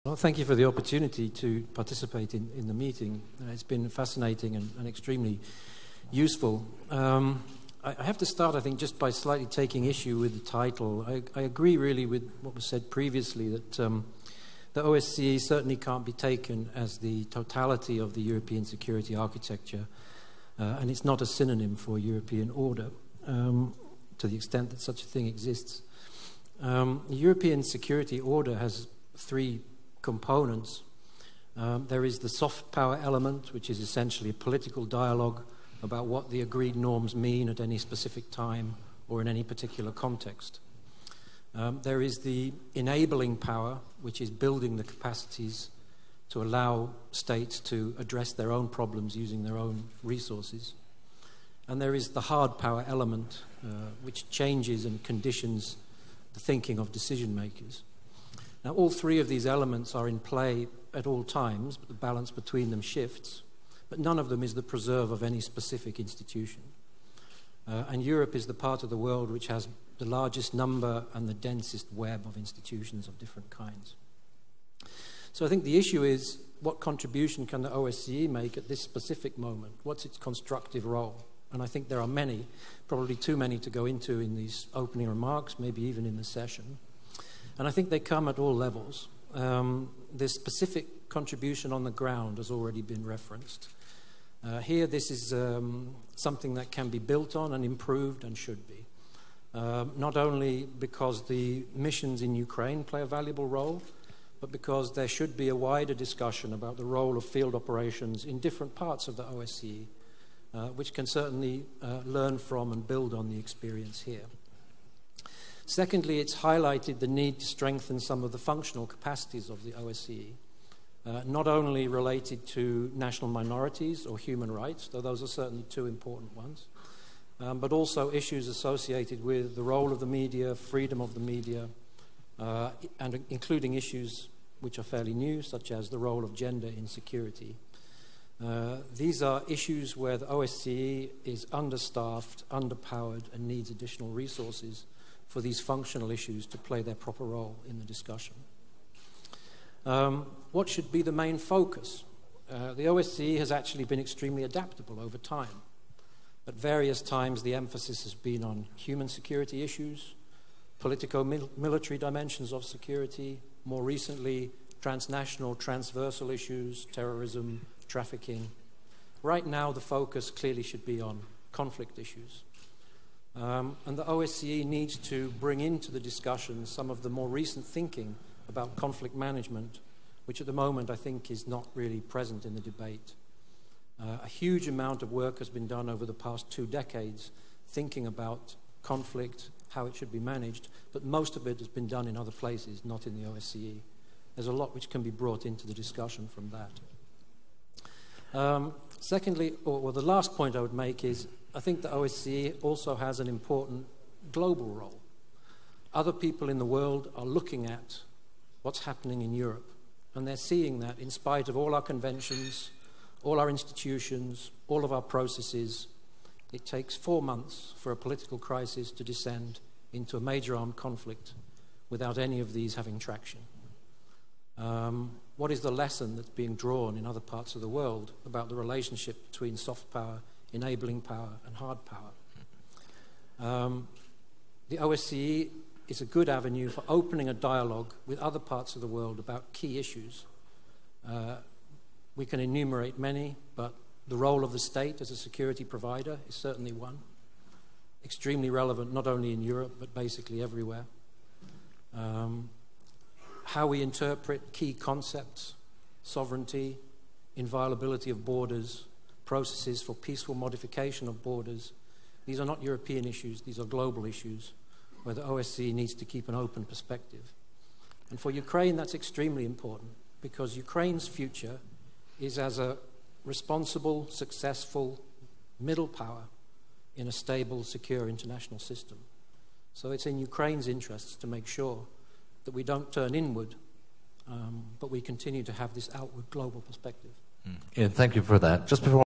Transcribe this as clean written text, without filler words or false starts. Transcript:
Well, thank you for the opportunity to participate in the meeting. It's been fascinating and extremely useful. I have to start, I think, just by slightly taking issue with the title. I agree really with what was said previously, that the OSCE certainly can't be taken as the totality of the European security architecture, and it's not a synonym for European order, to the extent that such a thing exists. The European security order has three components. There is the soft power element, which is essentially a political dialogue about what the agreed norms mean at any specific time or in any particular context. There is the enabling power, which is building the capacities to allow states to address their own problems using their own resources. And there is the hard power element, which changes and conditions the thinking of decision makers. Now, all three of these elements are in play at all times, but the balance between them shifts, but none of them is the preserve of any specific institution. And Europe is the part of the world which has the largest number and the densest web of institutions of different kinds. So I think the issue is, what contribution can the OSCE make at this specific moment? What's its constructive role? And I think there are many, probably too many to go into in these opening remarks, maybe even in the session. And I think they come at all levels. The specific contribution on the ground has already been referenced. Here, this is something that can be built on and improved and should be. Not only because the missions in Ukraine play a valuable role, but because there should be a wider discussion about the role of field operations in different parts of the OSCE, which can certainly learn from and build on the experience here. Secondly, it's highlighted the need to strengthen some of the functional capacities of the OSCE, not only related to national minorities or human rights, though those are certainly two important ones, but also issues associated with the role of the media, freedom of the media, and including issues which are fairly new, such as the role of gender in security. These are issues where the OSCE is understaffed, underpowered, and needs additional resources for these functional issues to play their proper role in the discussion. What should be the main focus? The OSCE has actually been extremely adaptable over time. At various times, the emphasis has been on human security issues, politico-military dimensions of security, more recently, transnational, transversal issues, terrorism, trafficking. Right now, the focus clearly should be on conflict issues. And the OSCE needs to bring into the discussion some of the more recent thinking about conflict management, which at the moment I think is not really present in the debate. A huge amount of work has been done over the past 2 decades thinking about conflict, how it should be managed, but most of it has been done in other places, not in the OSCE. There's a lot which can be brought into the discussion from that. Secondly, or the last point I would make is, I think the OSCE also has an important global role. Other people in the world are looking at what's happening in Europe, and they're seeing that in spite of all our conventions, all our institutions, all of our processes, it takes 4 months for a political crisis to descend into a major armed conflict without any of these having traction. What is the lesson that's being drawn in other parts of the world about the relationship between soft power, enabling power, and hard power? The OSCE is a good avenue for opening a dialogue with other parts of the world about key issues. We can enumerate many, but the role of the state as a security provider is certainly one. Extremely relevant not only in Europe, but basically everywhere. How we interpret key concepts, sovereignty, inviolability of borders, processes for peaceful modification of borders. These are not European issues, these are global issues where the OSCE needs to keep an open perspective. And for Ukraine, that's extremely important, because Ukraine's future is as a responsible, successful middle power in a stable, secure international system. So it's in Ukraine's interests to make sure that we don't turn inward, but we continue to have this outward global perspective. Yeah, thank you for that. Just before